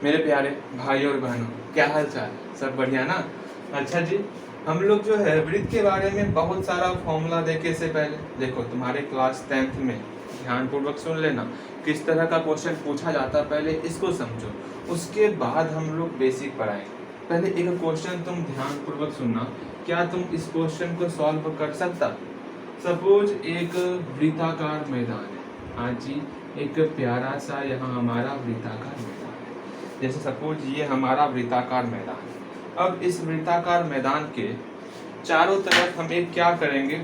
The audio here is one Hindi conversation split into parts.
मेरे प्यारे भाई और बहनों, क्या हाल चाल? सब बढ़िया ना? अच्छा जी, हम लोग जो है वृत्त के बारे में बहुत सारा फॉर्मूला देखे से पहले देखो तुम्हारे क्लास 10th में ध्यानपूर्वक सुन लेना किस तरह का क्वेश्चन पूछा जाता, पहले इसको समझो, उसके बाद हम लोग बेसिक पढ़ाएंगे। पहले एक क्वेश्चन तुम ध्यानपूर्वक सुनना, क्या तुम इस क्वेश्चन को सॉल्व कर सकता? सपोज एक वृत्ताकार मैदान है। हाँ जी, एक प्यारा सा यहाँ हमारा वृत्ताकार मैदान है। जैसे सपोज ये हमारा वृत्ताकार मैदान है। अब इस वृत्ताकार मैदान के चारों तरफ हम एक क्या करेंगे,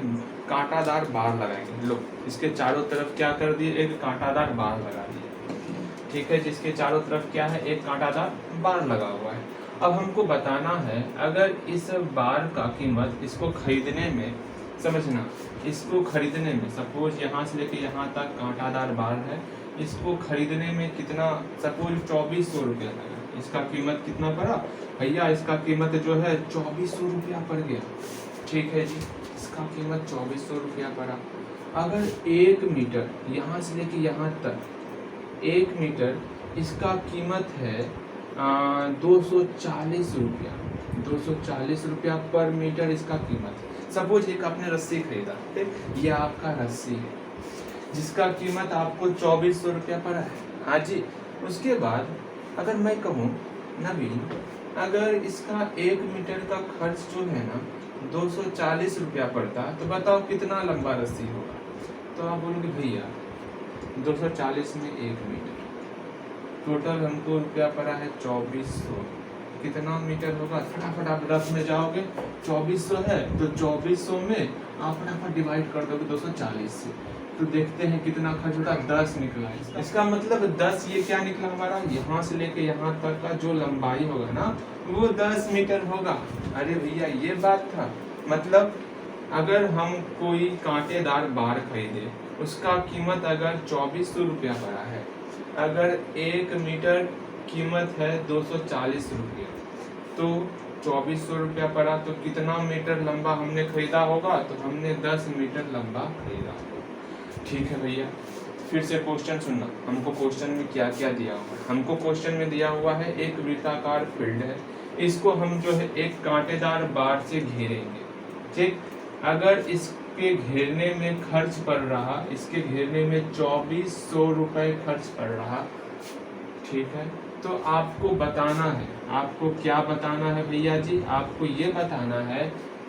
कांटादार बार लगाएंगे। लो, इसके चारों तरफ क्या कर दिए, एक कांटादार बार लगा दिए। ठीक है, जिसके चारों तरफ क्या है, एक कांटादार बार लगा हुआ है। अब हमको बताना है, अगर इस बार का कीमत इसको खरीदने में, समझना, इसको खरीदने में सपोज यहाँ से लेके यहाँ तक कांटादार बार है, इसको खरीदने में कितना, सपोज 2400 रुपया लगा। इसका कीमत कितना पड़ा भैया? इसका कीमत जो है 2400 रुपया पड़ गया। ठीक है जी, इसका कीमत 2400 रुपया पड़ा। अगर 1 मीटर यहाँ से लेके यहाँ तक, 1 मीटर इसका कीमत है 240 रुपया। 240 रुपया पर मीटर इसका कीमत है। सपोज एक आपने रस्सी खरीदा, ठीक, ये आपका रस्सी है जिसका कीमत आपको 2400 रुपया पड़ा है। हाँ जी, उसके बाद अगर मैं कहूँ नवीन, अगर इसका 1 मीटर का खर्च जो है ना 240 रुपया पड़ता, तो बताओ कितना लंबा रस्सी होगा? तो आप बोलोगे भैया 240 में 1 मीटर, टोटल हमको रुपया पड़ा है 2400। कितना मीटर होगा? फटाफट आप रफ में जाओगे, 2400 है तो 2400 में आप फटाफट डिवाइड कर दोगे 240 से, तो देखते हैं कितना खर्च होता है। 10 निकला है। इसका मतलब 10, ये क्या निकला हमारा, यहाँ से लेके यहाँ तक का जो लंबाई होगा ना वो 10 मीटर होगा। अरे भैया ये बात था। मतलब अगर हम कोई कांटेदार बार खरीदे, उसका कीमत अगर 2400 रुपया पड़ा है, अगर 1 मीटर कीमत है 240 रुपये, तो 2400 रुपया पड़ा, तो कितना मीटर लंबा हमने खरीदा होगा? तो हमने 10 मीटर लंबा खरीदा होगा। ठीक है भैया, फिर से क्वेश्चन सुनना। हमको क्वेश्चन में क्या क्या दिया हुआ है? हमको क्वेश्चन में दिया हुआ है एक वृत्ताकार फील्ड है, इसको हम जो है एक कांटेदार बार से घेरेंगे। ठीक, अगर इसके घेरने में खर्च पड़ रहा, इसके घेरने में 2400 रुपये खर्च पड़ रहा, ठीक है, तो आपको बताना है, आपको क्या बताना है भैया जी? आपको ये बताना है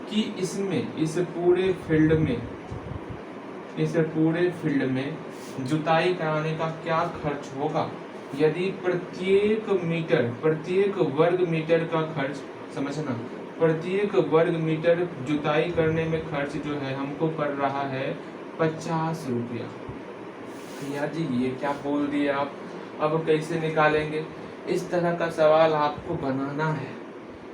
कि इसमें, इस पूरे फील्ड में जुताई कराने का क्या खर्च होगा। यदि प्रत्येक वर्ग मीटर का खर्च, समझना, प्रत्येक वर्ग मीटर जुताई करने में खर्च जो है हमको पड़ रहा है 50 रुपया। भैया जी ये क्या बोल दिए आप? अब कैसे निकालेंगे? इस तरह का सवाल आपको बनाना है।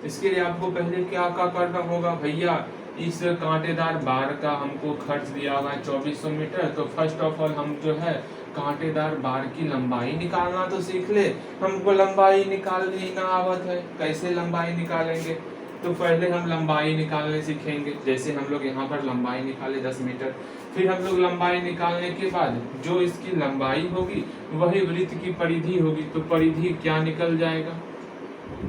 इसके लिए आपको पहले क्या करना होगा भैया? इस कांटेदार बार का हमको खर्च दिया हुआ है 2400 मीटर, तो फर्स्ट ऑफ ऑल हम जो है कांटेदार बार की लंबाई निकालना तो सीख ले। हमको लंबाई निकालनी ही ना आवत है, कैसे लंबाई निकालेंगे? तो पहले हम लंबाई निकालने सीखेंगे। जैसे हम लोग यहाँ पर लंबाई निकाले 10 मीटर, फिर हम लोग लंबाई निकालने के बाद जो इसकी लंबाई होगी वही वृत्त की परिधि होगी, तो परिधि क्या निकल जाएगा?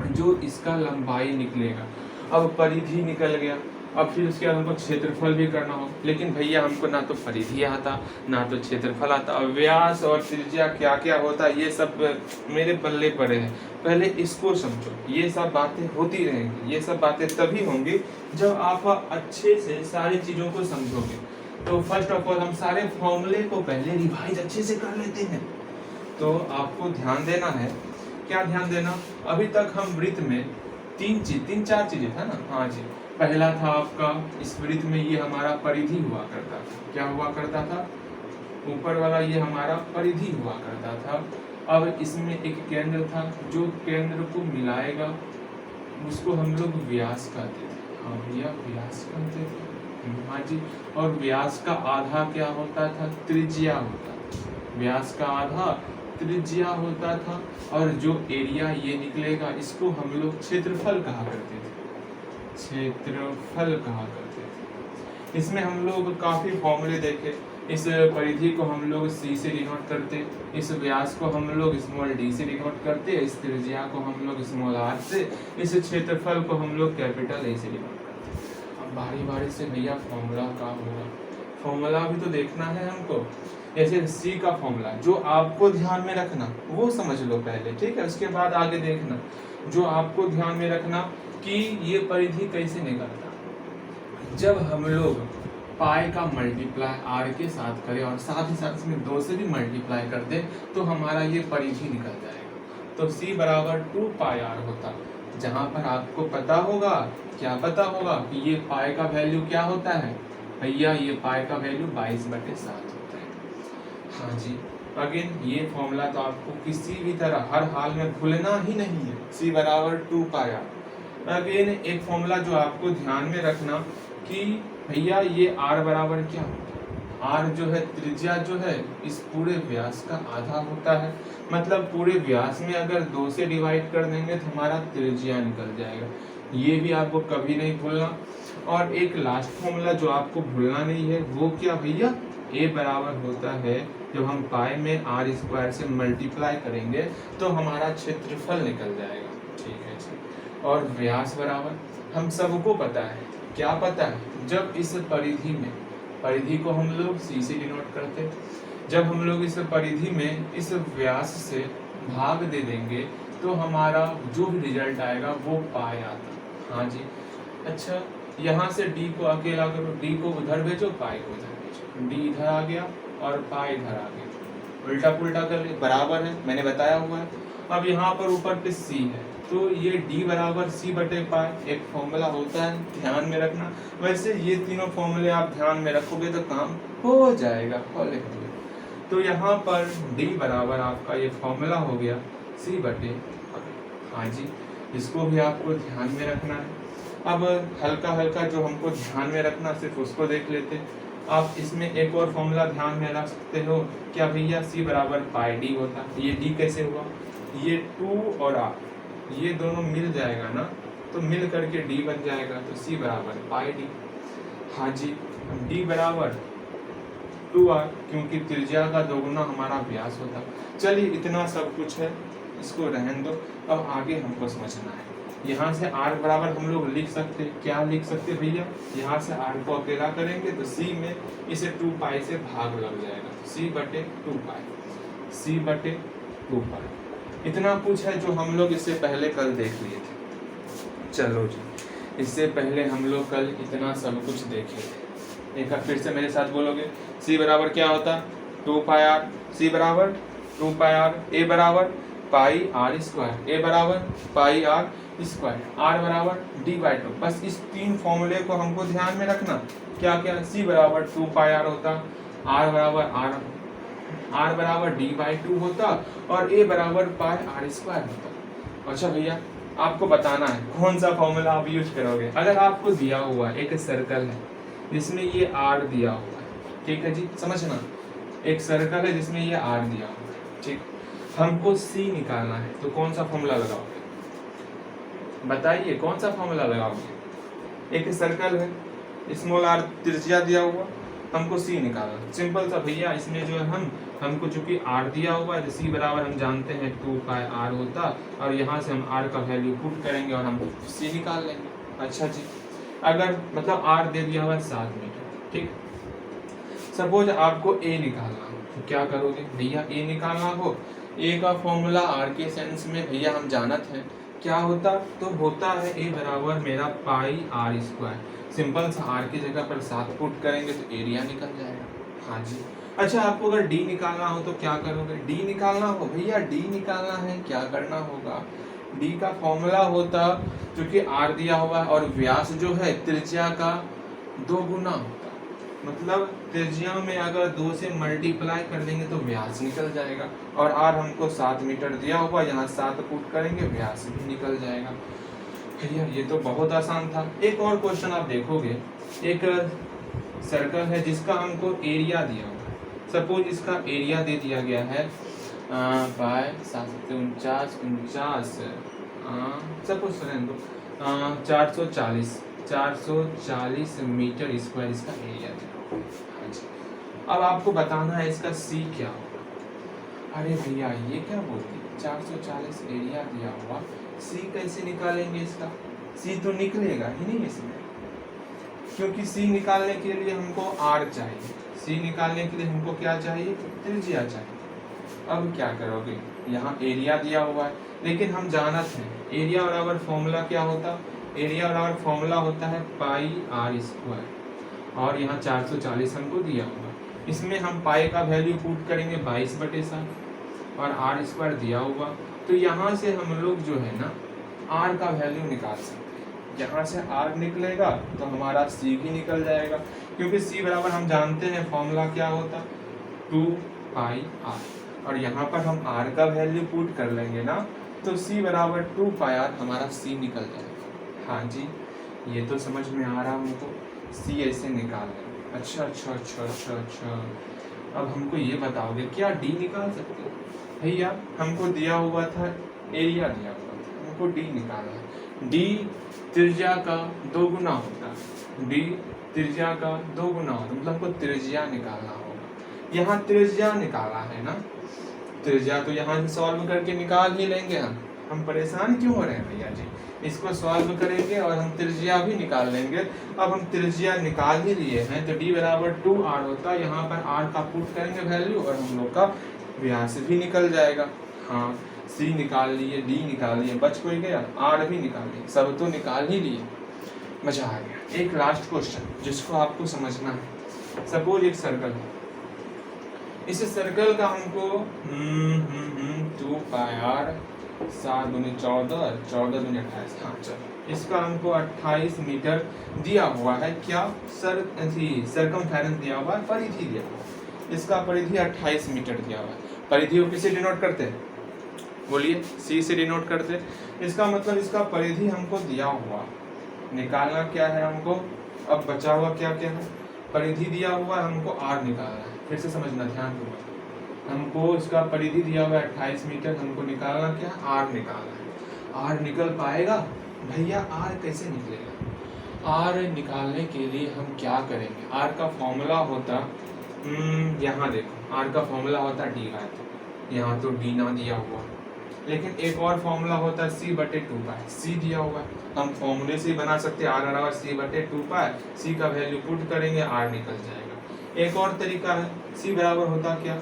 जो इसका लंबाई निकलेगा। अब परिधि निकल गया, अब फिर उसके बाद हमको क्षेत्रफल भी करना हो, लेकिन भैया हमको ना तो परिधि आता ना तो क्षेत्रफल आता। अब व्यास और त्रिज्या क्या क्या होता है ये सब मेरे पल्ले पड़े हैं। पहले इसको समझो, ये सब बातें होती रहेंगी, ये सब बातें तभी होंगी जब आप अच्छे से सारी चीज़ों को समझोगे। तो फर्स्ट ऑफ ऑल हम सारे फॉर्मूले को पहले रिवाइज अच्छे से कर लेते हैं। तो आपको ध्यान देना है, क्या ध्यान देना? अभी तक हम वृत्त में तीन चार चीजें था ना। हाँ जी, पहला था आपका इस वृत्त में ये हमारा परिधि हुआ करता था। क्या हुआ करता था? ऊपर वाला ये हमारा परिधि हुआ करता था। अब इसमें एक केंद्र था, जो केंद्र को मिलाएगा उसको हम लोग व्यास कहते थे। हाँ भैया, व्यास कहते थे। हाँ जी, और व्यास का आधा क्या होता था? त्रिज्या होता था। व्यास का आधा त्रिज्या होता था, और जो एरिया ये निकलेगा इसको हम लोग क्षेत्रफल कहा करते थे। क्षेत्रफल कहा करते थे। इसमें हम लोग काफी फॉर्मूले देखे। इस परिधि को हम लोग सी से डिनोट करते, इस व्यास को हम लोग स्मॉल डी से डिनोट करते, इस त्रिज्या को हम लोग स्मॉल आर से, इस क्षेत्रफल को हम लोग कैपिटल ए से डिनोट करते। अब बारी बारी से भैया फॉर्मूला का होगा, फॉर्मूला भी तो देखना है हमको। जैसे सी का फॉर्मूला जो आपको ध्यान में रखना वो समझ लो पहले, ठीक है, उसके बाद आगे देखना। जो आपको ध्यान में रखना कि ये परिधि कैसे निकलता, जब हम लोग पाई का मल्टीप्लाई आर के साथ करें और साथ ही साथ इसमें 2 से भी मल्टीप्लाई कर दे तो हमारा ये परिधि निकल जाएगा। तो C बराबर 2 पाई आर होता, जहां पर आपको पता होगा, क्या पता होगा कि ये पाई का वैल्यू क्या होता है भैया, ये पाई का वैल्यू 22/7 होता है। हाँ जी, अगेन ये फॉर्मूला तो आपको किसी भी तरह हर हाल में भूलना ही नहीं है। C बराबर 2 पाई आर। अगेन एक फॉर्मूला जो आपको ध्यान में रखना कि भैया ये R बराबर क्या होता है, R जो है त्रिज्या जो है इस पूरे व्यास का आधा होता है, मतलब पूरे व्यास में अगर 2 से डिवाइड कर देंगे तो हमारा त्रिज्या निकल जाएगा। ये भी आपको कभी नहीं भूलना। और एक लास्ट फॉर्मूला जो आपको भूलना नहीं है वो क्या भैया, A बराबर होता है जब हम पाई में आर स्क्वायर से मल्टीप्लाई करेंगे तो हमारा क्षेत्रफल निकल जाएगा, ठीक है जी। और व्यास बराबर हम सबको पता है, क्या पता है, जब इस परिधि में, परिधि को हम लोग सी से डिनोट करते, जब हम लोग इस परिधि में इस व्यास से भाग दे देंगे तो हमारा जो भी रिजल्ट आएगा वो पाई आता। हाँ जी, अच्छा यहाँ से डी को अकेला करो, डी को उधर भेजो, पाई को उधर भेजो, डी इधर आ गया और पाई इधर आ गया, उल्टा पुल्टा कर ले, बराबर है, मैंने बताया हुआ है। अब यहाँ पर ऊपर पे सी है तो ये डी बराबर सी बटे पाई एक फॉर्मूला होता है, ध्यान में रखना। वैसे ये तीनों फॉर्मूले आप ध्यान में रखोगे तो काम हो जाएगा, और लिख दो। तो यहाँ पर डी बराबर आपका ये फॉर्मूला हो गया सी बटे पाई। हाँ जी, इसको भी आपको ध्यान में रखना है। अब हल्का हल्का जो हमको ध्यान में रखना सिर्फ उसको देख लेते। आप इसमें एक और फॉर्मूला ध्यान में रख सकते हो, क्या भैया, सी बराबर पाई डी होता। ये डी कैसे हुआ, ये 2 और आर ये दोनों मिल जाएगा ना, तो मिल करके डी बन जाएगा, तो सी बराबर पाई डी। हाँ जी, डी बराबर 2r, क्योंकि त्रिज्या का दोगुना हमारा व्यास होता। चलिए इतना सब कुछ है, इसको रहने दो। अब आगे हमको समझना है। यहाँ से r बराबर हम लोग लिख सकते, क्या लिख सकते भैया, यहाँ से r को अकेला करेंगे तो c में इसे 2 पाई से भाग लग जाएगा, तो c बटे 2 पाई, c बटे 2 पाई। इतना कुछ है जो हम लोग इससे पहले कल देख लिए थे। चलो जी, इससे पहले हम लोग कल इतना सब कुछ देखे थे। एक बार फिर से मेरे साथ बोलोगे, c बराबर क्या होता, 2 पाई आर, c बराबर 2 पाई आर, a बराबर पाई आर स्क्वायर, a बराबर पाई आर स्क्वायर, r बराबर d/2। बस इस 3 फॉर्मूले को हमको ध्यान में रखना। क्या क्या, c बराबर 2 पाई आर होता, r बराबर d/2 होता और a बराबर पाई आर स्क्वायर होता। अच्छा भैया, आपको बताना है कौन सा फॉर्मूला आप यूज करोगे। अगर आपको दिया हुआ एक सर्कल है जिसमें ये r दिया हुआ है, ठीक है जी, समझना, एक सर्कल है जिसमें ये r दिया हुआ है, ठीक, हमको c निकालना है, तो कौन सा फॉर्मूला लगाओगे, बताइए कौन सा फॉर्मूला लगाओगे। एक सर्कल है, स्मॉल r त्रिज्या दिया हुआ, हमको c निकालना, सिंपल सा भैया। इसमें जो है हमको चूंकि r दिया हुआ है तो c बराबर हम जानते हैं 2 पाई r होता, और यहाँ से हम r का वैल्यू पुट करेंगे और हम c निकाल लेंगे। अच्छा जी, अगर मतलब r दे दिया हुआ है 7 मीटर, ठीक, सपोज आपको a निकालना हो तो क्या करोगे भैया, a निकालना हो, a का फॉर्मूला r के सेंस में भैया हम जानत हैं क्या होता, तो होता है a बराबर मेरा पाई आर स्क्वायर। सिंपल सा r की जगह पर 7 पुट करेंगे तो एरिया निकल जाएगा। हाँ जी, अच्छा आपको अगर d निकालना हो तो क्या करोगे, d निकालना हो भैया, d निकालना है, क्या करना होगा, d का फॉर्मूला होता, क्योंकि r दिया हुआ है और व्यास जो है त्रिज्या का 2 गुना होता, मतलब त्रिज्या में अगर 2 से मल्टीप्लाई कर देंगे तो व्यास निकल जाएगा, और r हमको 7 मीटर दिया हुआ, यहाँ 7 पुट करेंगे व्यास भी निकल जाएगा। भैया ये तो बहुत आसान था। एक और क्वेश्चन आप देखोगे, एक सर्कल है जिसका हमको एरिया दिया हुआ है, सपोज इसका एरिया दे दिया गया है बाय 749 सपोज 440 मीटर स्क्वायर इसका एरिया दिया। हाँ जी, अब आपको बताना है इसका सी क्या होगा। अरे भैया ये क्या बोलती है, 440 एरिया दिया हुआ, सी कैसे निकालेंगे इसका? सी तो निकलेगा ही नहीं इसमें, क्योंकि सी निकालने के लिए हमको आर चाहिए, सी निकालने के लिए हमको क्या चाहिए, त्रिज्या चाहिए। अब क्या करोगे, यहाँ एरिया दिया हुआ है, लेकिन हम जानते हैं एरिया बराबर फॉर्मूला क्या होता, एरिया बराबर फॉर्मूला होता है पाई आर स्क्वायर, और यहाँ 440 हमको दिया हुआ, इसमें हम पाई का वैल्यू पुट करेंगे 22/7 और आर स्क्वायर दिया हुआ, तो यहाँ से हम लोग जो है ना आर का वैल्यू निकाल सकते हैं। यहाँ से आर निकलेगा तो हमारा सी भी निकल जाएगा, क्योंकि सी बराबर हम जानते हैं फॉर्मूला क्या होता, 2πr, और यहाँ पर हम आर का वैल्यू पुट कर लेंगे ना, तो सी बराबर 2πr हमारा सी निकल जाएगा। हाँ जी, ये तो समझ में आ रहा हमको, सी ऐसे निकाल लेंगे। अच्छा अच्छा अच्छा अच्छा अच्छा, अब हमको ये बताओगे क्या डी निकाल सकते हो? भैया हमको दिया हुआ था, एरिया दिया हुआ था, हमको डी निकालना है। डी त्रिज्या का 2 गुना होता है, डी त्रिज्या का 2 गुना होता है, मतलब हमको त्रिज्या निकालना होगा। यहाँ त्रिज्या निकाला है ना, त्रिज्या तो यहाँ से सॉल्व करके निकाल ही लेंगे हम परेशान क्यों हो रहे हैं भैया जी, इसको सॉल्व करेंगे और हम त्रिज्या भी निकाल लेंगे। अब हम त्रिज्या निकाल ही लिए हैं, तो डी बराबर 2r होता है, यहाँ पर r का पुट करेंगे वैल्यू और हम लोग का व्यास भी निकल जाएगा। हाँ, सी निकाल लिए, डी निकाल लिए, बच कोई गया, r भी निकाल लिए, सब तो निकाल ही लिए, मजा आ गया। एक लास्ट क्वेश्चन जिसको आपको समझना है, सपोज एक सर्कल है, इस सर्कल का हमको 2πr 7 दूनी 14, 14 दूनी 28, हाँ चलो, इसका हमको 28 मीटर दिया हुआ है। क्या सरकमफेरेंस दिया हुआ है, परिधि दिया हुआ है, इसका परिधि 28 मीटर दिया हुआ है। परिधि को किसे डिनोट करते हैं, बोलिए, सी से डिनोट करते हैं। इसका मतलब इसका परिधि हमको दिया हुआ, निकालना क्या है हमको, अब बचा हुआ क्या क्या है, परिधि दिया हुआ है, हमको आर निकालना है। फिर से समझना ध्यान पूर्वक, हमको इसका परिधि दिया हुआ है 28 मीटर, हमको निकालना क्या है, आर निकालना है। आर निकल पाएगा भैया, आर कैसे निकलेगा? आर निकालने के लिए हम क्या करेंगे, आर का फॉर्मूला होता, यहाँ देखो आर का फॉर्मूला होता डी का, यहाँ तो डी ना दिया हुआ, लेकिन एक और फॉर्मूला होता है c/2π, सी दिया हुआ है, हम फॉर्मूले से ही बना सकते हैं, r बराबर c/2π, सी का वैल्यू पुट करेंगे, r निकल जाएगा। एक और तरीका है, c बराबर होता क्या,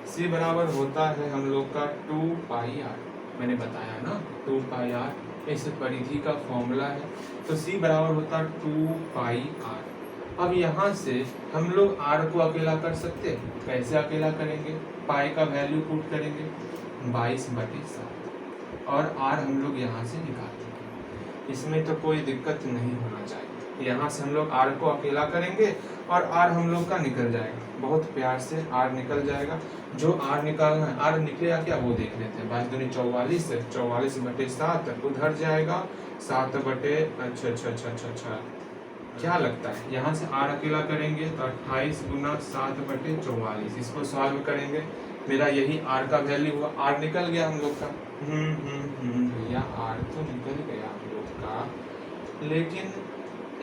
c बराबर होता है हम लोग का 2πr, मैंने बताया ना 2πr, इस परिधि का फॉर्मूला है, तो c बराबर होता 2πr। अब यहाँ से हम लोग r को अकेला कर सकते हैं, कैसे अकेला करेंगे, पाई का वैल्यू पुट करेंगे 22/7 और r हम लोग यहाँ से निकाल देंगे, इसमें तो कोई दिक्कत नहीं होना चाहिए। यहाँ से हम लोग r को अकेला करेंगे और r हम लोग का निकल जाएगा, बहुत प्यार से r निकल जाएगा। जो r निकालना है, r निकलेगा क्या वो देख लेते हैं, 22 दूनी 44, 44/7 उधर जाएगा 7 बटे, अच्छा अच्छा अच्छा अच्छा अच्छा, क्या लगता है यहाँ से r अकेला करेंगे तो 28 गुना 7/44, इसको सॉल्व करेंगे, मेरा यही r का वैल्यू हुआ, r निकल गया हम लोग का। भैया r तो निकल गया हम लोग का, लेकिन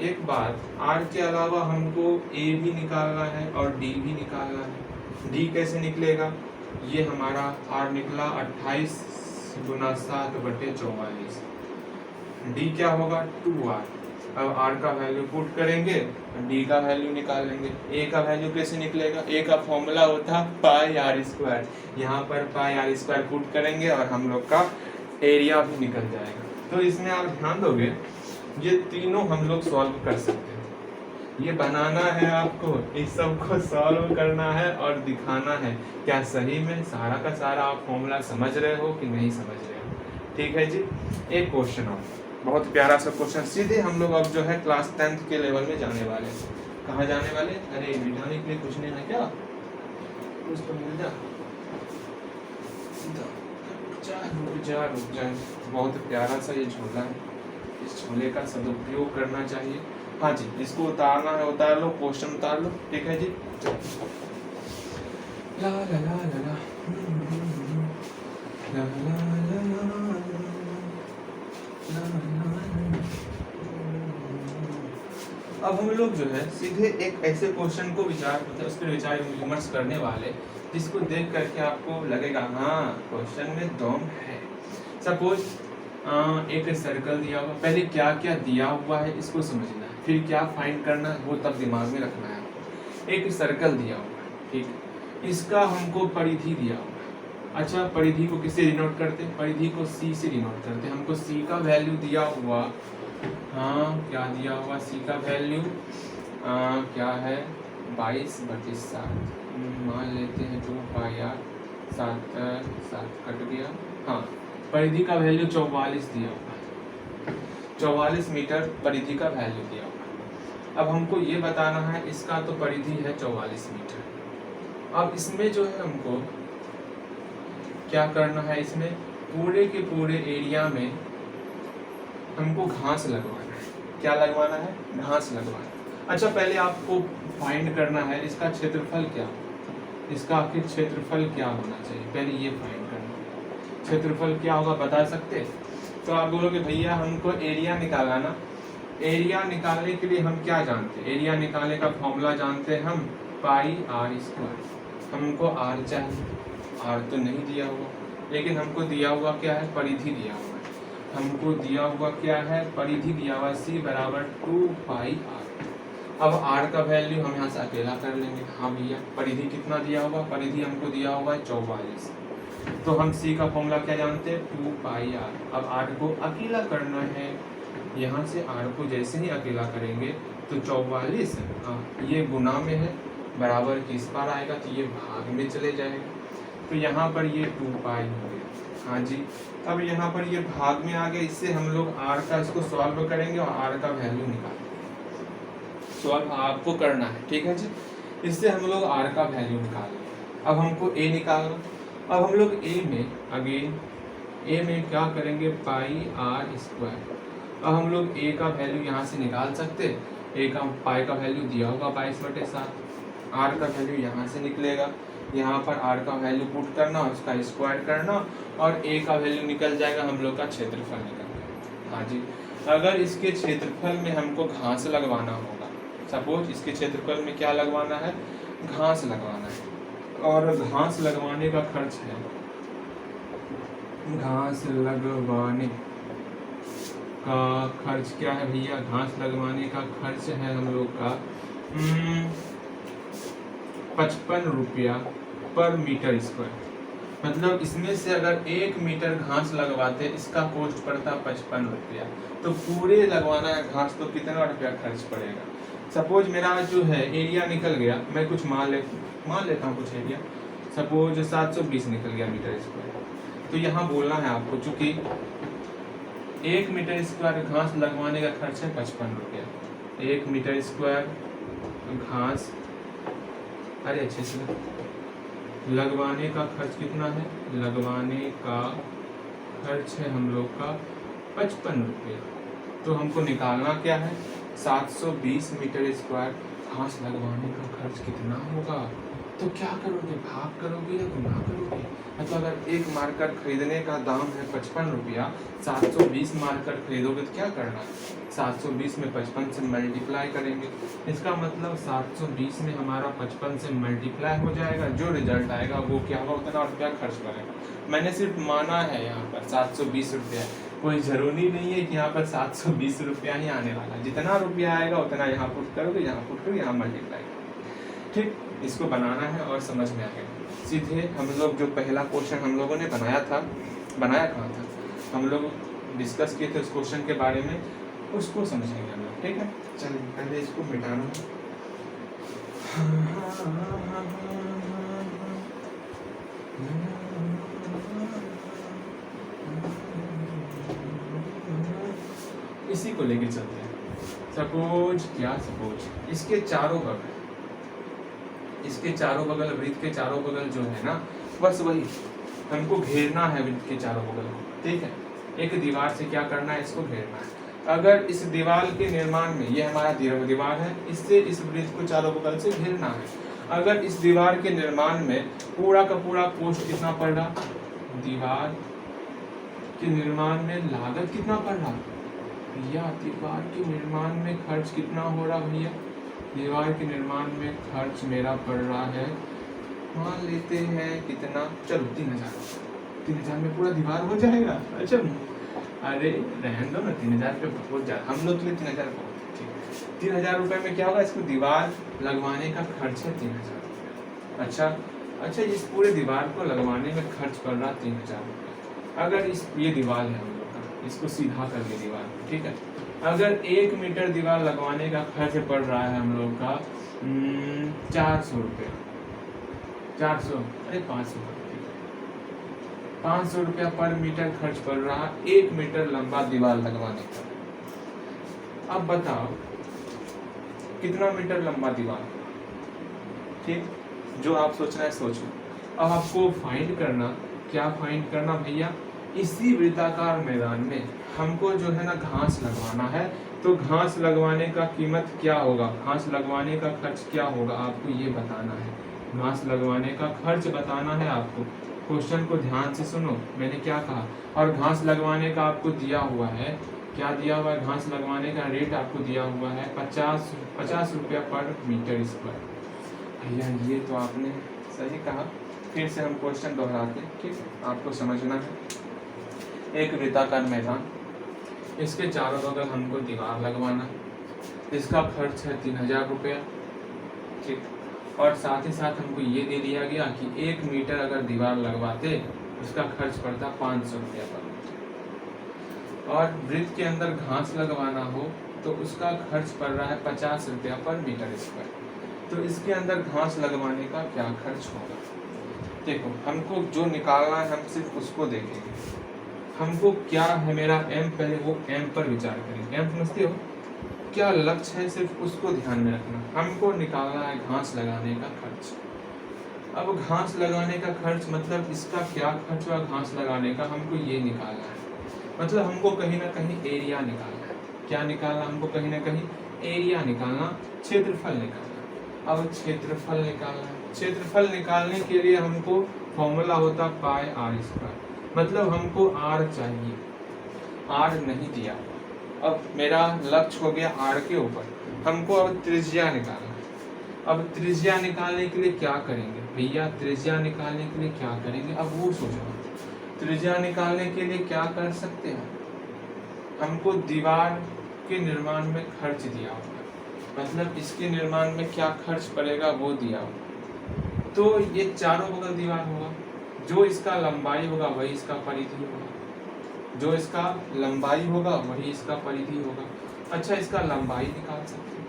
एक बात, r के अलावा हमको a भी निकालना है और d भी निकालना है। d कैसे निकलेगा, ये हमारा r निकला 28 गुना 7/44, d क्या होगा 2r। अब r का वैल्यू पुट करेंगे, d का वैल्यू निकालेंगे। a का वैल्यू कैसे निकलेगा, a का फॉर्मूला होता पाई आर स्क्वायर, यहाँ पर पाई आर स्क्वायर पुट करेंगे और हम लोग का एरिया भी निकल जाएगा। तो इसमें आप ध्यान दोगे, ये तीनों हम लोग सॉल्व कर सकते हैं। ये बनाना है आपको, इस सब को सॉल्व करना है और दिखाना है क्या सही में सारा का सारा आप फॉर्मूला समझ रहे हो कि नहीं समझ रहे हो। ठीक है जी, एक क्वेश्चन और, बहुत प्यारा सा क्वेश्चन। सीधे हम लोग अब जो है क्लास 10th के लेवल में जाने वाले हैं। कहाँ जाने वाले, अरे बिठाने के लिए कुछ नहीं है क्या, कुछ तो मिल जा, रुक जा, बहुत प्यारा सा ये झोला है, इस झोले का सदुपयोग करना चाहिए। हाँ जी, इसको उतारना है उतार लो, क्वेश्चन उतार लो, ठीक है जी। ला ला ला ला ला ला ला ला ला अब हम लोग जो है सीधे एक ऐसे क्वेश्चन को उस पर विचार विमर्श करने वाले जिसको देख करके आपको लगेगा हाँ क्वेश्चन में दम है। सपोज एक सर्कल दिया हुआ, पहले क्या क्या दिया हुआ है इसको समझना है, फिर क्या फाइंड करना है वो तब दिमाग में रखना है। एक सर्कल दिया हुआ है, ठीक, इसका हमको परिधि दिया हुआ है। अच्छा, परिधि को किससे डिनोट करते हैं? परिधि को सी से डिनोट करते हैं। हमको सी का वैल्यू दिया हुआ, हाँ क्या दिया हुआ, सी का वैल्यू क्या है 22/7, मान लेते हैं 2πr, 7 कट गया, हाँ परिधि का वैल्यू 44 दिया हुआ है, 44 मीटर परिधि का वैल्यू दिया हुआ है। अब हमको ये बताना है इसका तो परिधि है 44 मीटर। अब इसमें जो है हमको क्या करना है, इसमें पूरे के पूरे एरिया में हमको घास लगवाना है। क्या लगवाना है? घास लगवाना है। अच्छा, पहले आपको फाइंड करना है इसका क्षेत्रफल क्या, इसका आखिर क्षेत्रफल क्या होना चाहिए, पहले ये फाइंड करना है। क्षेत्रफल क्या होगा बता सकते? तो आप बोलोगे भैया हमको एरिया निकाला ना। एरिया निकालने के लिए हम क्या जानते हैं? एरिया निकालने का फॉर्मूला जानते हैं हम, πr²। हमको r चाहिए, r तो नहीं दिया हुआ, लेकिन हमको दिया हुआ क्या है? परिधि दिया हुआ है। हमको दिया हुआ क्या है? परिधि दिया हुआ c बराबर 2πr। अब r का वैल्यू हम यहाँ से अकेला कर लेंगे। हाँ भैया, परिधि कितना दिया हुआ? परिधि हमको दिया हुआ है 44। तो हम c का फॉर्मूला क्या जानते हैं? 2πr। अब r को अकेला करना है, यहाँ से r को जैसे ही अकेला करेंगे तो 44 ये गुना में है, बराबर किस बार आएगा तो ये भाग में चले जाएगा। तो यहाँ पर ये 2π हो गया। हाँ जी, अब यहाँ पर ये भाग में आ गया। इससे हम लोग r का इसको सॉल्व करेंगे और r का वैल्यू निकालेंगे। सॉल्व आपको करना है, ठीक है जी। इससे हम लोग r का वैल्यू निकालेंगे। अब हमको a निकालना। अब हम लोग a में अगेन a में क्या करेंगे? πr²। अब हम लोग a का वैल्यू यहाँ से निकाल सकते हैं। a का पाई का वैल्यू दिया होगा 22/7, r का वैल्यू यहाँ से निकलेगा। यहाँ पर r का वैल्यू पुट करना, उसका स्क्वायर करना और a का वैल्यू निकल जाएगा, हम लोग का क्षेत्रफल निकल जाएगा। हाँ जी, अगर इसके क्षेत्रफल में हमको घास लगवाना होगा, सपोज इसके क्षेत्रफल में क्या लगवाना है? घास लगवाना है। और घास लगवाने का खर्च है, घास लगवाने का खर्च क्या है भैया? घास लगवाने का खर्च है हम लोग का 55 रुपया पर मीटर स्क्वायर। मतलब इसमें से अगर 1 मीटर घास लगवाते इसका कॉस्ट पड़ता 55 रुपया। तो पूरे लगवाना है घास तो कितना रुपया खर्च पड़ेगा? सपोज मेरा जो है एरिया निकल गया, मैं कुछ मान लेता हूँ कुछ एरिया, सपोज 720 निकल गया मीटर स्क्वायर। तो यहाँ बोलना है आपको, चूंकि 1 मीटर स्क्वायर घास लगवाने का खर्च है 55 रुपया। 1 मीटर स्क्वायर घास, अरे अच्छे से, लगवाने का खर्च कितना है? लगवाने का खर्च है हम लोग का 55 रुपया। तो हमको निकालना क्या है? 720 मीटर स्क्वायर घास लगवाने का खर्च कितना होगा? तो क्या करोगे? भाग करोगे या गुना करोगे? मतलब अगर एक मार्कर खरीदने का दाम है 55 रुपया, 720 मार्कर खरीदोगे तो क्या करना है? 720 में 55 से मल्टीप्लाई करेंगे। इसका मतलब 720 में हमारा 55 से मल्टीप्लाई हो जाएगा, जो रिजल्ट आएगा वो क्या होगा? उतना रुपया खर्च करेगा। मैंने सिर्फ माना है यहाँ पर 720 रुपया, कोई जरूरी नहीं है कि यहाँ पर 720 रुपया ही आने वाला। जितना रुपया आएगा उतना यहाँ पुट करोगे, यहाँ पुट करोगे, यहाँ मल्टीप्लाई करोगे। ठीक, इसको बनाना है और समझ में आएगा। सीधे हम लोग जो पहला क्वेश्चन हम लोगों ने बनाया कहाँ था? हम लोग डिस्कस किए थे उस क्वेश्चन के बारे में, उसको समझेंगे हम लोग। ठीक है, चलिए पहले इसको मिटाना। इसी को लेके चलते हैं। सपोज इसके चारों बगल वृत्त के चारों बगल जो है ना, बस वही हमको घेरना है वृत्त के चारों बगल को। ठीक है, एक दीवार से क्या करना है? इसको घेरना है। अगर इस दीवार के निर्माण में, ये हमारा दीवार है, इससे इस वृत्त को चारों बगल से घेरना है। अगर इस दीवार के निर्माण में पूरा का पूरा कॉस्ट कितना पड़ रहा? दीवार के निर्माण में लागत कितना पड़ रहा? भैया दीवार के निर्माण में खर्च कितना हो रहा भैया? दीवार के निर्माण में खर्च मेरा पड़ रहा है, मान लेते हैं कितना, चलो 3000। 3000 में पूरा दीवार हो जाएगा? अच्छा अरे रहने दो ना, 3000 पे बहुत ज़्यादा, हम लोग के लिए 3000 बहुत है, ठीक है। 3000 रुपये में क्या होगा? इसको दीवार लगवाने का खर्च है 3000। अच्छा इस पूरे दीवार को लगवाने में खर्च पड़ रहा 3000 रुपये। अगर ये दीवार है हम लोग का, इसको सीधा कर ले दीवार, ठीक है। अगर 1 मीटर दीवार लगवाने का खर्च पड़ रहा है हम लोग का 400 रुपये, 400 अरे 500 500 रुपया पर मीटर खर्च पड़ रहा 1 मीटर लंबा दीवार लगवाने का। अब बताओ कितना मीटर लंबा दीवार, ठीक, जो आप सोचना है सोचो। अब आपको फाइंड करना, क्या फाइंड करना भैया? इसी वृत्ताकार मैदान में हमको जो है ना घास लगवाना है, तो घास लगवाने का कीमत क्या होगा, घास लगवाने का खर्च क्या होगा, आपको ये बताना है। घास लगवाने का खर्च बताना है आपको। क्वेश्चन को ध्यान से सुनो, मैंने क्या कहा। और घास लगवाने का आपको दिया हुआ है, क्या दिया हुआ है? घास लगवाने का रेट आपको दिया हुआ है 50 रुपया पर मीटर स्क्वायर। भैया ये तो आपने सही कहा, फिर से हम क्वेश्चन दोहराते हैं, ठीक है, आपको समझना है। एक वृत्ताकार मैदान, इसके चारों बगल हमको दीवार लगवाना, इसका खर्च है 3000 रुपया, ठीक। और साथ ही साथ हमको ये दे दिया गया कि 1 मीटर अगर दीवार लगवाते उसका खर्च पड़ता 500 रुपया पर मीटर। और वृत्त के अंदर घास लगवाना हो तो उसका खर्च पड़ रहा है 50 रुपया पर मीटर स्क्वायर। तो इसके अंदर घास लगवाने का क्या खर्च होगा? देखो हमको जो निकालना है हम सिर्फ उसको देखेंगे। हमको क्या है मेरा एम, पहले वो एम पर विचार करेंगे। एम समझते हो? क्या लक्ष्य है, सिर्फ उसको ध्यान में रखना। हमको निकालना है घास लगाने का खर्च। अब घास लगाने का खर्च मतलब इसका क्या खर्च हुआ घास लगाने का, हमको ये निकालना है। मतलब हमको कहीं ना कहीं एरिया निकालना है। क्या निकालना? हमको कहीं ना कहीं एरिया निकालना, क्षेत्रफल निकालना। अब क्षेत्रफल निकालना है। क्षेत्रफल निकालने के लिए हमको फॉर्मूला होता पाई आर स्क्वायर, मतलब हमको आर चाहिए, आर नहीं दिया। अब मेरा लक्ष्य हो गया आर के ऊपर, हमको अब त्रिज्या निकालना है। अब त्रिज्या निकालने के लिए क्या करेंगे भैया? त्रिज्या निकालने के लिए क्या करेंगे, अब वो सोचो। त्रिज्या निकालने के लिए क्या कर सकते हैं? हमको दीवार के निर्माण में खर्च दिया होगा, मतलब इसके निर्माण में क्या खर्च पड़ेगा वो दिया होगा। तो ये चारों बगल दीवार होगा, जो इसका लंबाई होगा वही इसका परिधि होगा, जो इसका लंबाई होगा वही इसका परिधि होगा। अच्छा इसका लंबाई निकाल सकते हैं?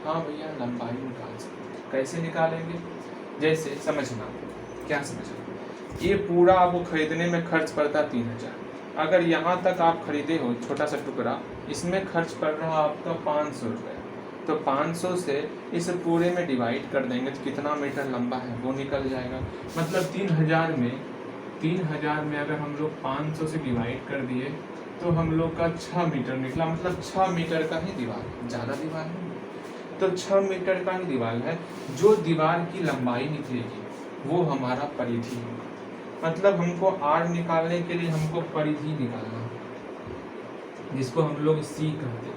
हाँ भैया लंबाई निकाल सकते हैं। कैसे निकालेंगे? जैसे समझना, क्या समझना, ये पूरा आपको खरीदने में खर्च पड़ता 3000। अगर यहाँ तक आप खरीदे हो छोटा सा टुकड़ा, इसमें खर्च पड़ रहा आपका 500 रुपये, तो 500 से इस पूरे में डिवाइड कर देंगे तो कितना मीटर लंबा है वो निकल जाएगा। मतलब 3000 में अगर हम लोग 500 से डिवाइड कर दिए तो हम लोग का 6 मीटर निकला, मतलब 6 मीटर का ही दीवार, ज़्यादा दीवार नहीं, तो 6 मीटर का ही दीवार है। जो दीवार की लंबाई निकलेगी वो हमारा परिधि होगा। मतलब हमको आर निकालने के लिए हमको परिधि निकालना होगा, जिसको हम लोग सी कहते हैं,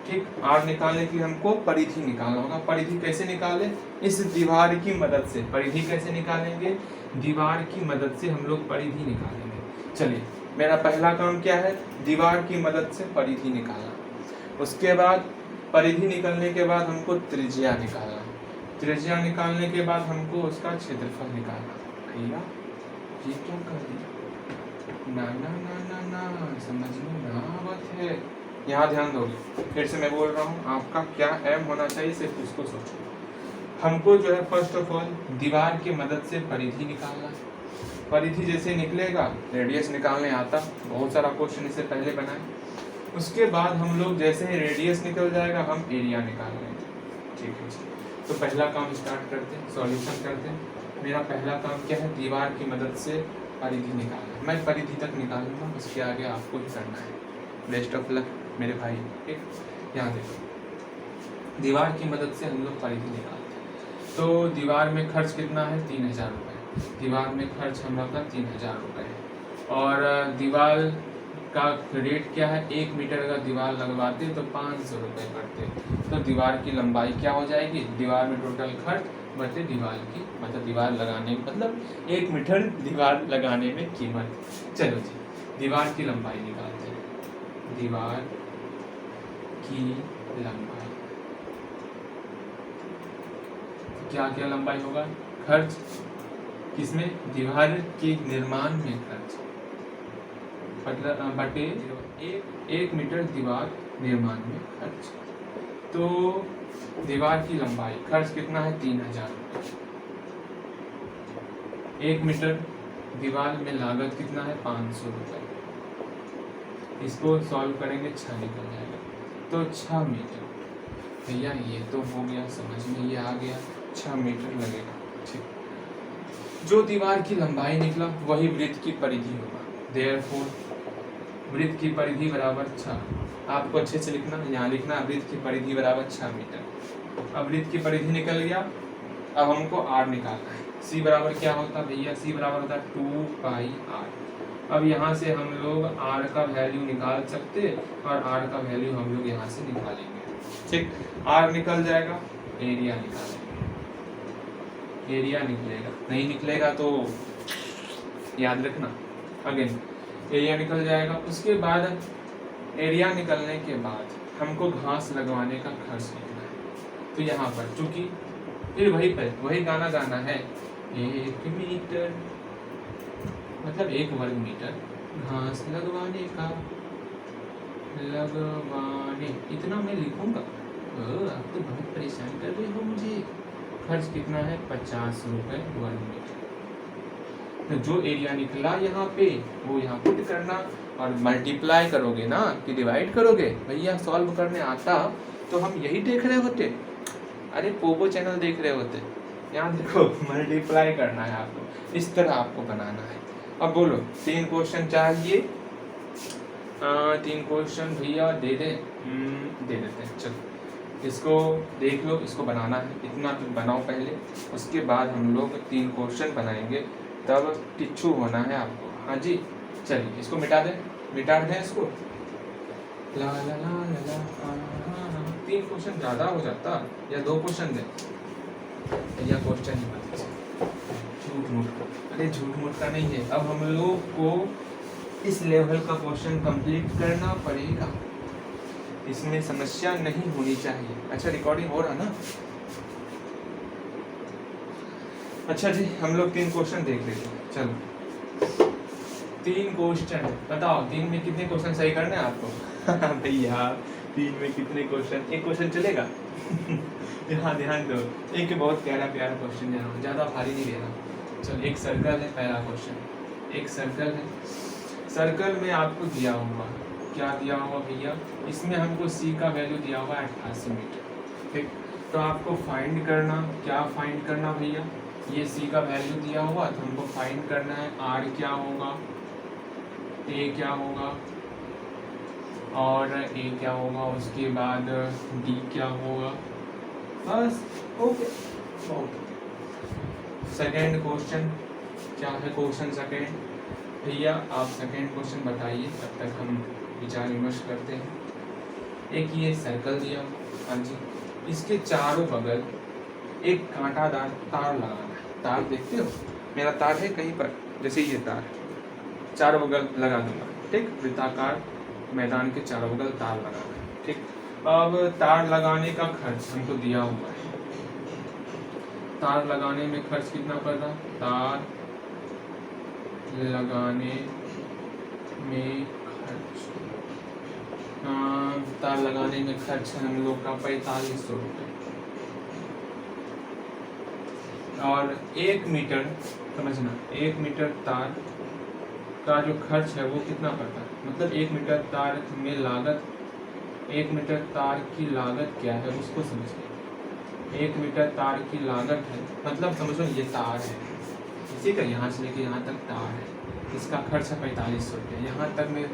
ठीक। आर निकालने के लिए हमको परिधि निकालना होगा। परिधि कैसे निकाले? इस दीवार की मदद से। परिधि कैसे निकालेंगे? दीवार की मदद से हम लोग परिधि निकालेंगे। चलिए मेरा पहला काम क्या है? दीवार की मदद से परिधि निकालना। उसके बाद परिधि निकलने के बाद हमको त्रिज्या निकालना। त्रिज्या निकालने के बाद हमको उसका क्षेत्रफल निकालना। भैया ये क्या कर दिया? ना ना ना ना ना, समझ में ना आवत है। यहाँ ध्यान दोगे, फिर से मैं बोल रहा हूँ, आपका क्या एम होना चाहिए सिर्फ उसको सोचो। हमको जो है फर्स्ट ऑफ ऑल दीवार की मदद से परिधि निकालना। परिधि जैसे निकलेगा रेडियस निकालने आता, बहुत सारा क्वेश्चन इससे पहले बनाए। उसके बाद हम लोग जैसे ही रेडियस निकल जाएगा हम एरिया निकाल लेंगे, ठीक है। तो पहला काम स्टार्ट करते हैं, सॉल्यूशन करते हैं। मेरा पहला काम क्या है? दीवार की मदद से परिधि निकालना। मैं परिधि तक निकालूंगा, उसके आगे आपको ही करना है। बेस्ट ऑफ लक मेरे भाई, ठीक। यहाँ देखो, दीवार की मदद से हम लोग परिधि निकालते हैं। तो दीवार में खर्च कितना है? 3000 रुपये। दीवार में खर्च हम लोग का 3000 रुपये है। और दीवार का रेट क्या है, 1 मीटर का दीवार लगवाते तो 500 रुपये पड़ते। तो दीवार की लंबाई क्या हो जाएगी, दीवार में टोटल खर्च बटे दीवार की, मतलब दीवार लगाने मतलब 1 मीटर दीवार लगाने में कीमत। चलो जी, दीवार की लंबाई निकालते हैं। दीवार की लंबाई, क्या क्या लंबाई होगा, खर्च किसमें, दीवार के निर्माण में खर्च बटे 1 मीटर दीवार निर्माण में खर्च। तो दीवार की लंबाई खर्च कितना है, 3000 रुपये। 1 मीटर दीवार में लागत कितना है, 500 रुपये। इसको सॉल्व करेंगे 6 निकल जाएगा, तो 6 मीटर। भैया ये तो हो गया समझ में, ये आ गया 6 मीटर लगेगा। ठीक, जो दीवार की लंबाई निकला वही वृत्त की परिधि होगा। देयरफॉर वृत्त की परिधि बराबर 6। आपको अच्छे से लिखना, यहाँ लिखना वृत्त की परिधि बराबर 6 मीटर। अब वृत्त की परिधि निकल गया, अब हमको r निकालना है। c बराबर क्या होता है भैया, c बराबर होता है 2 पाई r। अब यहाँ से हम लोग r का वैल्यू निकाल सकते और r का वैल्यू हम लोग यहाँ से निकालेंगे। ठीक, r निकल जाएगा, एरिया निकालेंगे, एरिया निकलेगा, नहीं निकलेगा तो याद रखना। अगेन एरिया निकल जाएगा। उसके बाद एरिया निकलने के बाद हमको घास लगवाने का खर्च निकला है। तो यहाँ पर चूंकि फिर वही गाना गाना है, 1 मीटर मतलब 1 वर्ग मीटर घास लगवाने का, लगवाने इतना मैं लिखूंगा, आप तो बहुत परेशान कर रहे हो मुझे। खर्च कितना है, 50 रुपये वर्ग मीटर। तो जो एरिया निकला यहाँ पे वो यहाँ पुट करना और मल्टीप्लाई करोगे ना कि डिवाइड करोगे। भैया सॉल्व करने आता तो हम यही देख रहे होते, अरे पोगो चैनल देख रहे होते। यहाँ देखो मल्टीप्लाई करना है आपको, इस तरह आपको बनाना है। अब बोलो 3 क्वेश्चन चाहिए, 3 क्वेश्चन भैया दे देते हैं। चलो इसको देख लो, इसको बनाना है, इतना तो बनाओ पहले, उसके बाद हम लोग 3 क्वेश्चन बनाएंगे, तब टिच्चू होना है आपको। हाँ जी, चलिए इसको मिटा दें इसको। ला ला ला ला ला, 3 क्वेश्चन ज़्यादा हो जाता, या 2 क्वेश्चन दें, या क्वेश्चन ही बता, झूठ मूठ, अरे झूठ मूठ का नहीं है। अब हम लोग को इस लेवल का क्वेश्चन कंप्लीट करना पड़ेगा, इसमें समस्या नहीं होनी चाहिए। अच्छा रिकॉर्डिंग हो रहा ना? अच्छा जी, हम लोग 3 क्वेश्चन देख लेते हैं। चलो 3 क्वेश्चन बताओ, 3 में कितने क्वेश्चन सही करने हैं आपको? भैया 3 में कितने क्वेश्चन, 1 क्वेश्चन चलेगा? ध्यान दो, एक बहुत प्यारा क्वेश्चन दे रहा हूँ, ज़्यादा भारी नहीं दे रहा। चलो एक सर्कल है, पहला क्वेश्चन, एक सर्कल है, सर्कल में आपको दिया हुआ, क्या दिया हुआ भैया, इसमें हमको सी का वैल्यू दिया हुआ है 88 मीटर। ठीक, तो आपको फाइंड करना, क्या फाइंड करना भैया, ये सी का वैल्यू दिया हुआ तो हमको फाइंड करना है आर क्या होगा, ए क्या होगा और ए क्या होगा, उसके बाद डी क्या होगा, बस ओके। सेकेंड क्वेश्चन क्या है, क्वेश्चन सेकेंड भैया आप सेकेंड क्वेश्चन बताइए, तब तक हम विचार विमर्श करते हैं। एक ये सर्कल दिया, हाँ जी, इसके चारों बगल एक कांटादार तार लगाना है। तार देखते हो, मेरा तार है कहीं पर, जैसे ये तार चारों बगल लगा दूंगा। ठीक, वृत्ताकार मैदान के चारों बगल तार लगाना है। ठीक, अब तार लगाने का खर्च हमको दिया हुआ है, तार लगाने में खर्च कितना पड़ रहा, तार लगाने में खर्च, तार लगाने में खर्च है हम लोग का 4500 रुपये। और 1 मीटर समझना, 1 मीटर तार का जो खर्च है वो कितना पड़ता है, मतलब 1 मीटर तार में लागत, 1 मीटर तार की लागत क्या है उसको समझिए। 1 मीटर तार की लागत है, मतलब समझो ये तार है, इसी का यहाँ से लेके यहाँ तक तार है, इसका खर्च है 4500 रुपये। यहाँ तक में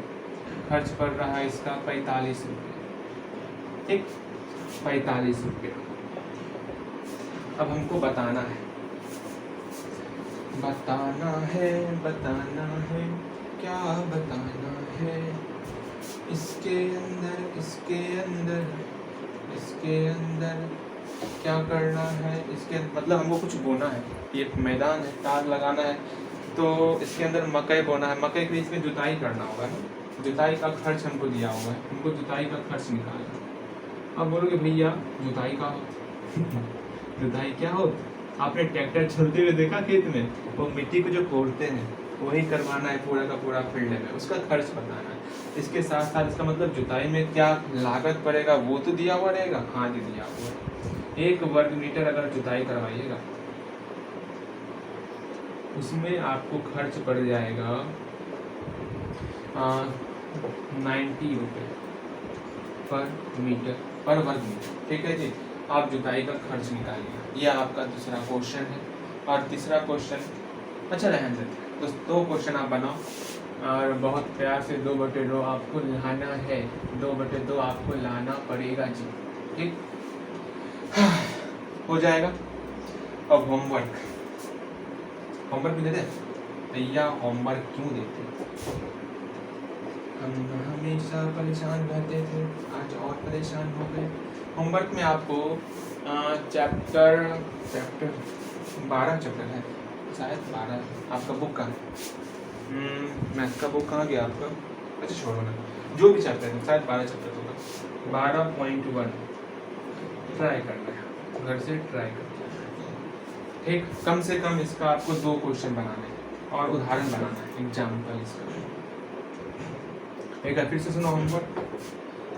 खर्च पड़ रहा है इसका 45 रुपये। ठीक, 45 रुपये। अब हमको बताना है, बताना है क्या बताना है। इसके अंदर क्या करना है, इसके मतलब हमको कुछ बोना है, ये मैदान है, तार लगाना है, तो इसके अंदर मकई बोना है, मकई के इसमें जुताई करना होगा ना, जुताई का खर्च हमको दिया हुआ है, हमको जुताई का खर्च निकालना। अब बोलोगे भैया जुताई का जुताई क्या हो, आपने ट्रैक्टर चलते हुए देखा खेत में, वो मिट्टी को जो कोड़ते हैं वही करवाना है पूरा का पूरा फील्ड में, उसका खर्च बताना है। इसके साथ साथ इसका मतलब जुताई में क्या लागत पड़ेगा वो तो दिया हुआ रहेगा, हाँ जी दिया हुआ है। 1 वर्ग मीटर अगर जुताई करवाइएगा उसमें आपको खर्च पड़ जाएगा 90 रुपये पर मीटर, पर वर्ग मीटर, ठीक है जी। आप जुताई का खर्च निकालिए, यह आपका दूसरा क्वेश्चन है। और तीसरा क्वेश्चन अच्छा रहने देते हैं, तो 2 क्वेश्चन आप बनाओ और बहुत प्यार से 2/2 आपको लाना है, 2/2 आपको लाना पड़ेगा जी, ठीक हो जाएगा। अब होमवर्क भी दे दें भैया, होमवर्क क्यों देते, हम हमेशा परेशान रहते थे, आज और परेशान हो गए। होमवर्क में आपको चैप्टर 12 चैप्टर है, शायद 12 आपका बुक का मैथ का बुक कहाँ गया आपका, अच्छा छोड़ो ना, जो भी चैप्टर है शायद 12 चैप्टर होगा। 12.1 ट्राई करना है, घर से ट्राई करना है, ठीक। कम से कम इसका आपको 2 क्वेश्चन बनाने हैं और उदाहरण बनाना है, एग्जाम्पल इसका। एक बार फिर से सुनो, होमवर्क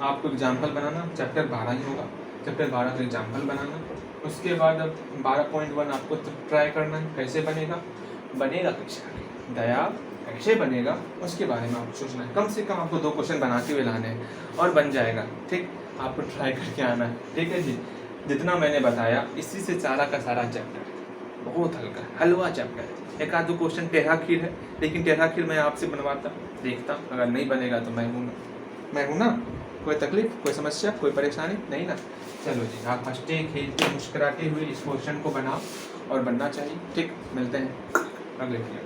आपको एग्जाम्पल बनाना, चैप्टर 12 ही होगा, चैप्टर 12 का एग्जाम्पल बनाना। उसके बाद अब 12.1 आपको ट्राई करना है, कैसे बनेगा कैसे दया कैसे बनेगा उसके बारे में आपको सोचना है। कम से कम आपको 2 क्वेश्चन बनाते हुए लाने हैं और बन जाएगा, ठीक। आपको ट्राई करके आना है, ठीक है जी। जितना मैंने बताया इसी से सारा का सारा चैप्टर बहुत हल्का है, हलवा चैप्टर है। एक आध 2 क्वेश्चन टेढ़ा खीर है, लेकिन टेढ़ा खीर मैं आपसे बनवाता देखता, अगर नहीं बनेगा तो मैं हूँ ना, कोई तकलीफ, कोई समस्या, कोई परेशानी नहीं ना। चलो जी, आप हंसते खेलते मुस्कुराते हुए इस क्वेश्चन को बनाओ और बनना चाहिए, ठीक। मिलते हैं अगले वीडियो में।